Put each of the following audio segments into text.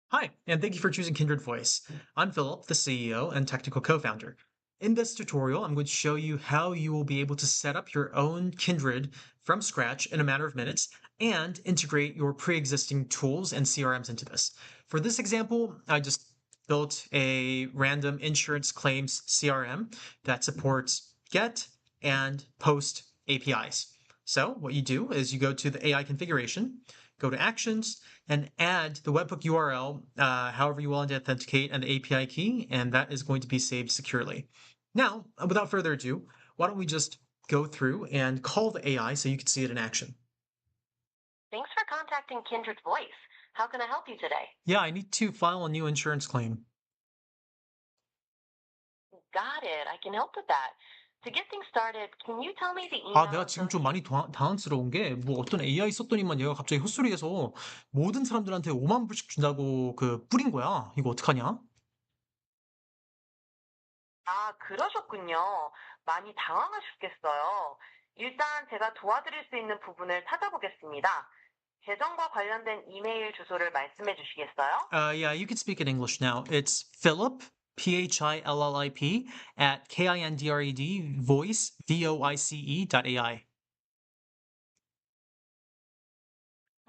Hi, and thank you for choosing Kindred Voice. I'm Philip, the CEO and technical co-founder. In this tutorial, I'm going to show you how you will be able to set up your own Kindred from scratch in a matter of minutes and integrate your pre-existing tools and CRMs into this. For this example, I just built a random insurance claims CRM that supports GET and POST APIs. So what you do is you go to the AI configuration, go to Actions, and add the webhook URL, however you want to authenticate, and the API key, and that is going to be saved securely. Now, without further ado, why don't we just go through and call the AI so you can see it in action. Thanks for contacting Kindred Voice. How can I help you today? Yeah, I need to file a new insurance claim. Got it. I can help with that. To get things started, can you tell me the 아, email 내가 지금 좀 많이 associated? 당황스러운 게, 뭐 어떤 AI 썼더니만 얘가 갑자기 헛소리해서 모든 사람들한테 5만 불씩 준다고 뿌린 거야. 이거 어떡하냐? 아, 그러셨군요. 많이 당황하셨겠어요. 일단 제가 도와드릴 수 있는 부분을 찾아보겠습니다. 계정과 관련된 이메일 주소를 말씀해 주시겠어요? Yeah, you can speak in English now. It's Philip, Phillip, at kindred voice, voice.ai.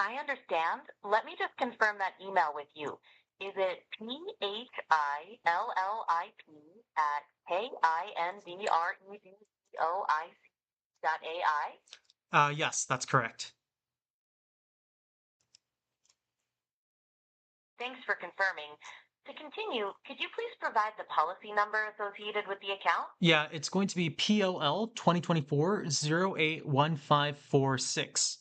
I understand. Let me just confirm that email with you. Is it phillip at kindredvoice.ai? Yes, that's correct. Thanks for confirming. To continue, could you please provide the policy number associated with the account? Yeah, it's going to be POL 2024 081546.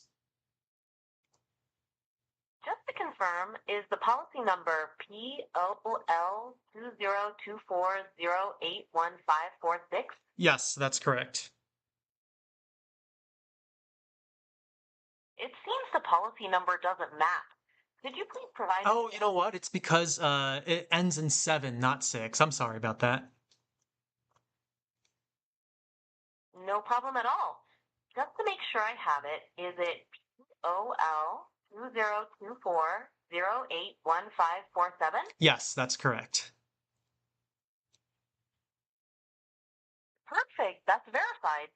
Just to confirm, is the policy number POL 2024081546? Yes, that's correct. It seems the policy number doesn't match. Could you please provide it Oh, you know again? what? It's because it ends in 7, not 6. I'm sorry about that. No problem at all. Just to make sure I have it, is it POL 2024081547? Yes, that's correct. Perfect. That's verified.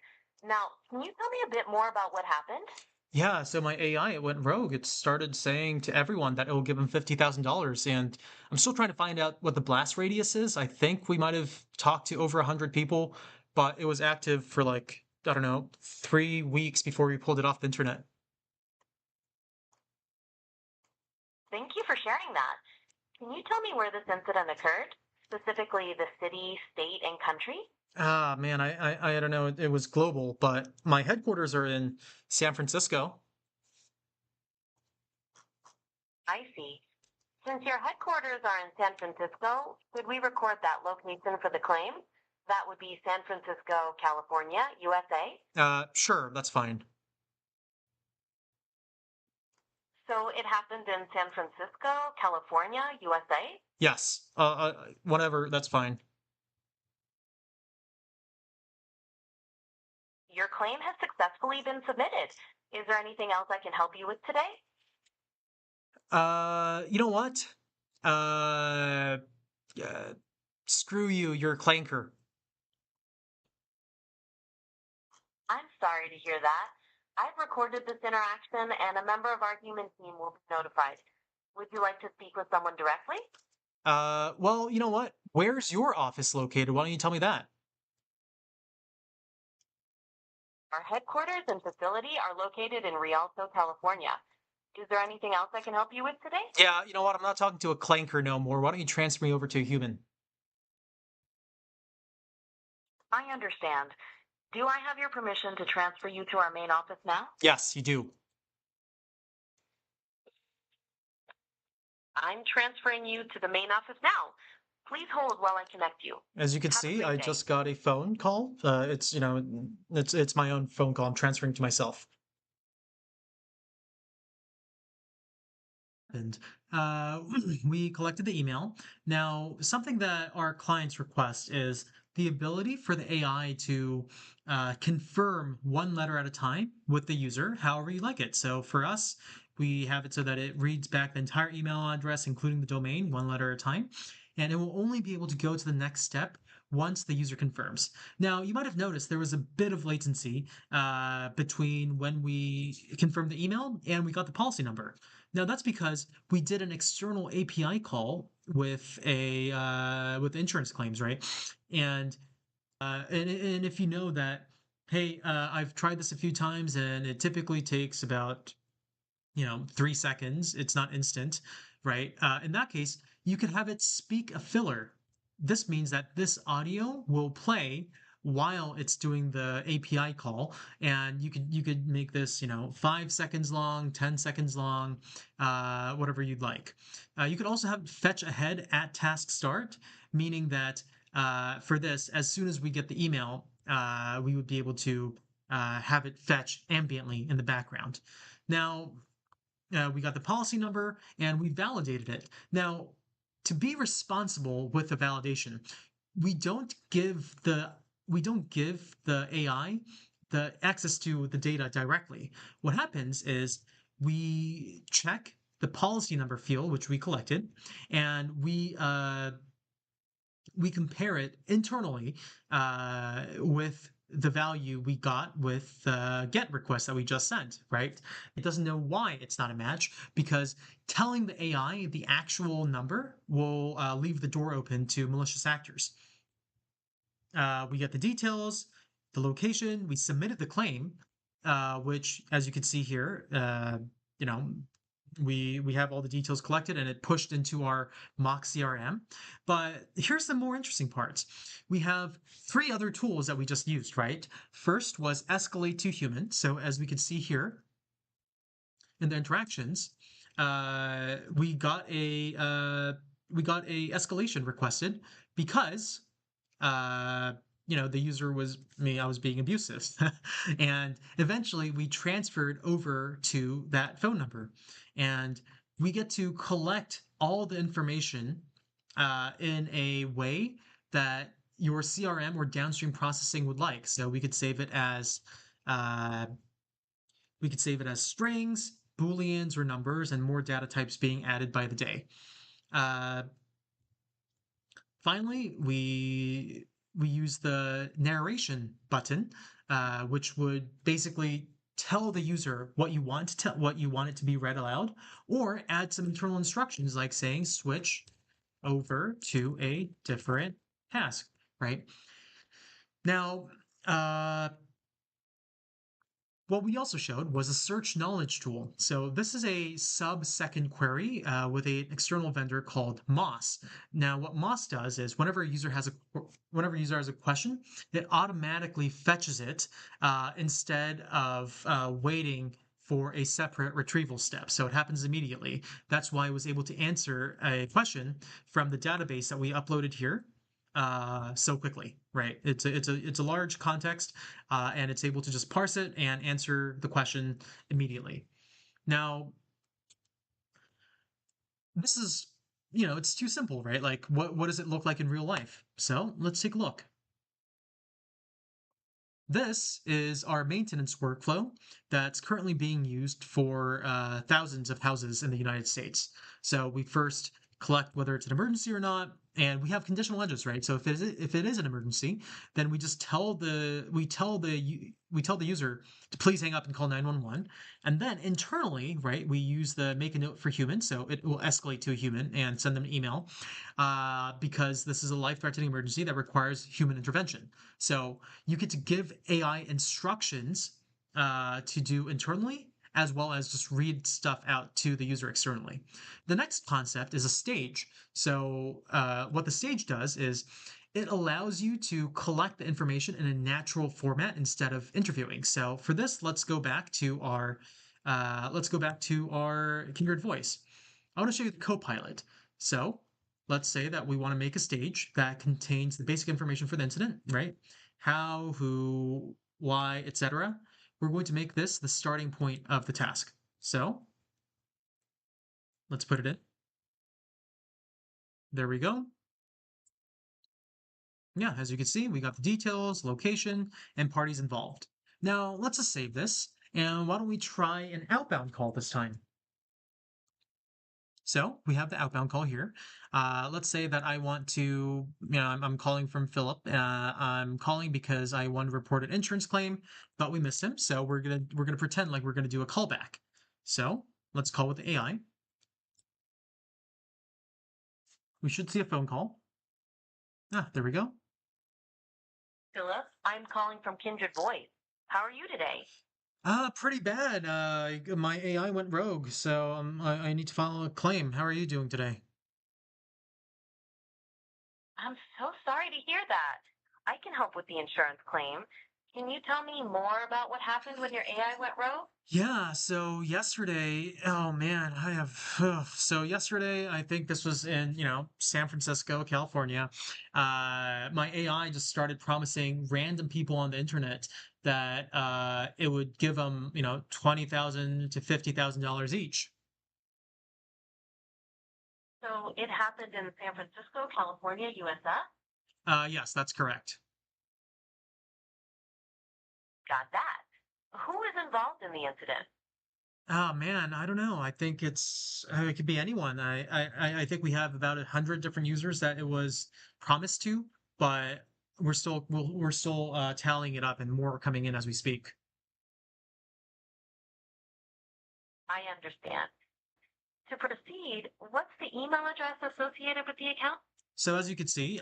Now, can you tell me a bit more about what happened? Yeah, so my AI, it went rogue. It started saying to everyone that it will give them $50,000. And I'm still trying to find out what the blast radius is. I think we might have talked to over 100 people, but it was active for like, I don't know, 3 weeks before we pulled it off the internet. Thank you for sharing that. Can you tell me where this incident occurred? Specifically, the city, state, and country? Ah, man, I don't know. It was global, but my headquarters are in San Francisco. I see. Since your headquarters are in San Francisco, could we record that location for the claim? That would be San Francisco, California, USA. Sure, that's fine. So it happened in San Francisco, California, USA. Yes, whatever, that's fine. Your claim has successfully been submitted. Is there anything else I can help you with today? You know what? Uh, uh, Screw you, you're a clanker. I'm sorry to hear that. I've recorded this interaction and a member of our human team will be notified. Would you like to speak with someone directly? Well, you know what? Where's your office located? Why don't you tell me that? Our headquarters and facility are located in Rialto, California. Is there anything else I can help you with today? Yeah, you know what? I'm not talking to a clanker no more. Why don't you transfer me over to a human? I understand. Do I have your permission to transfer you to our main office now? Yes, you do. I'm transferring you to the main office now. Please hold while I connect you. As you can Have a see, great I day. just got a phone call. It's my own phone call. I'm transferring to myself. And uh, we collected the email. Now, something that our clients request is the ability for the AI to confirm one letter at a time with the user, however you like it. So for us, We have it so that it reads back the entire email address, including the domain, one letter at a time, and it will only be able to go to the next step once the user confirms. Now, you might have noticed there was a bit of latency between when we confirmed the email and we got the policy number. Now, that's because we did an external API call with insurance claims, right? And and if you know that, hey, I've tried this a few times and it typically takes about 3 seconds. It's not instant, right? In that case, you could have it speak a filler. This means that this audio will play while it's doing the API call, and you could make this 5 seconds long, 10 seconds long, whatever you'd like. You could also have fetch ahead at task start, meaning that for this, as soon as we get the email, we would be able to have it fetch ambiently in the background. Now, we got the policy number and we validated it. Now, to be responsible with the validation, we don't give the AI the access to the data directly. What happens is we check the policy number field, which we collected, and we compare it internally with the value we got with the GET request that we just sent, right? It doesn't know why it's not a match because telling the AI the actual number will leave the door open to malicious actors. We get the details, the location, we submitted the claim, which, as you can see here, you know, we have all the details collected and it pushed into our mock CRM. But here's the more interesting parts. We have three other tools that we just used, right? First was escalate to human. So as we can see here in the interactions, we got a escalation requested because uh, the user was me, I was being abusive. And eventually we transferred over to that phone number. And we get to collect all the information in a way that your CRM or downstream processing would like. So uh, we could save it as strings, booleans, or numbers, and more data types being added by the day. Uh, Finally, we use the narration button, which would basically tell the user what you want it to be read aloud, or add some internal instructions like saying switch over to a different task. Right now, what we also showed was a search knowledge tool. So this is a sub-second query with an external vendor called Moss. Now, what Moss does is whenever a user has a question, it automatically fetches it instead of waiting for a separate retrieval step. So it happens immediately. That's why I was able to answer a question from the database that we uploaded here so quickly, right? It's a large context, and it's able to just parse it and answer the question immediately. Now, this is it's too simple, right? Like, what does it look like in real life? So let's take a look. This is our maintenance workflow that's currently being used for thousands of houses in the United States. So we first collect whether it's an emergency or not, and we have conditional edges, right? So if it is an emergency, then we just tell the user to please hang up and call 911, and then internally, right, we use the make a note for human, so it will escalate to a human and send them an email because this is a life-threatening emergency that requires human intervention. So you get to give AI instructions to do internally as well as just read stuff out to the user externally. The next concept is a stage. So what the stage does is it allows you to collect the information in a natural format instead of interviewing. So for this, let's go back to our Kindred voice. I want to show you the Copilot. So let's say that we want to make a stage that contains the basic information for the incident, right? How, who, why, etc. We're going to make this the starting point of the task. So let's put it in. There we go. Yeah, as you can see, we got the details, location, and parties involved. Now, let's just save this, and why don't we try an outbound call this time? So we have the outbound call here. Let's say that I want to, I'm calling from Philip. I'm calling because I want to report an insurance claim, but we missed him. So we're gonna pretend like we're gonna do a callback. So let's call with the AI. We should see a phone call. Ah, there we go. Philip, I'm calling from Kindred Voice. How are you today? Pretty bad. My AI went rogue, so I need to file a claim. How are you doing today? I'm so sorry to hear that. I can help with the insurance claim. Can you tell me more about what happened when your AI went rogue? Yeah, so yesterday, oh man, I have so yesterday, I think this was in, San Francisco, California. My AI just started promising random people on the internet that it would give them, 20,000 to $50,000 each. So it happened in San Francisco, California, USA? Yes, that's correct. Got that. Who is involved in the incident? Oh man, I don't know. I think it could be anyone. I think we have about 100 different users that it was promised to, but we're still tallying it up, and more are coming in as we speak. I understand. To proceed, what's the email address associated with the account? So as you can see,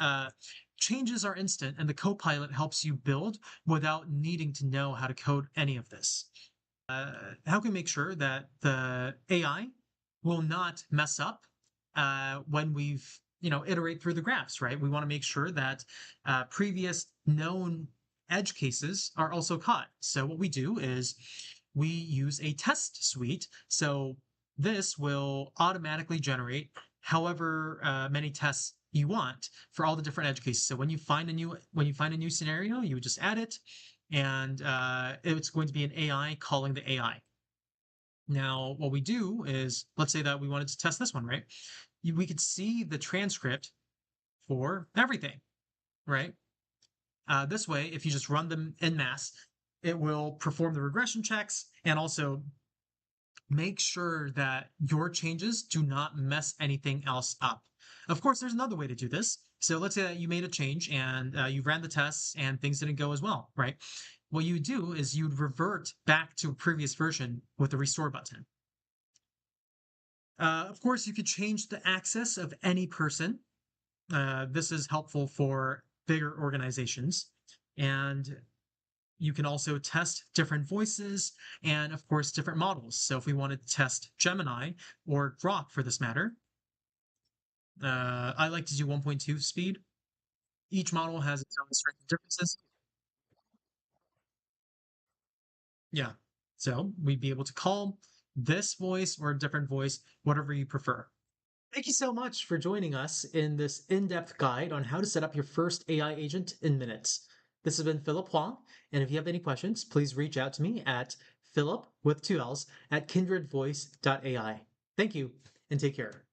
changes are instant, and the Copilot helps you build without needing to know how to code any of this. How can we make sure that the AI will not mess up when we've iterate through the graphs, right? We want to make sure that previous known edge cases are also caught. So what we do is we use a test suite. So this will automatically generate however many tests you want for all the different edge cases. So when you find a new scenario, you would just add it, and it's going to be an AI calling the AI. Now, what we do is, let's say that we wanted to test this one, right? We could see the transcript for everything, right? This way, if you just run them en masse, it will perform the regression checks and also make sure that your changes do not mess anything else up. Of course, there's another way to do this. So let's say that you made a change and you ran the tests and things didn't go as well, right? What you do is you'd revert back to a previous version with the restore button. Of course, you could change the access of any person. This is helpful for bigger organizations. And you can also test different voices and, of course, different models. So if we wanted to test Gemini or Grok for this matter, I like to do 1.2 speed. Each model has its own strength and differences. Yeah. So we'd be able to call this voice or a different voice, whatever you prefer. Thank you so much for joining us in this in-depth guide on how to set up your first AI agent in minutes. This has been Philip Huang, and if you have any questions, please reach out to me at Philip with two L's at kindredvoice.ai. Thank you, and take care.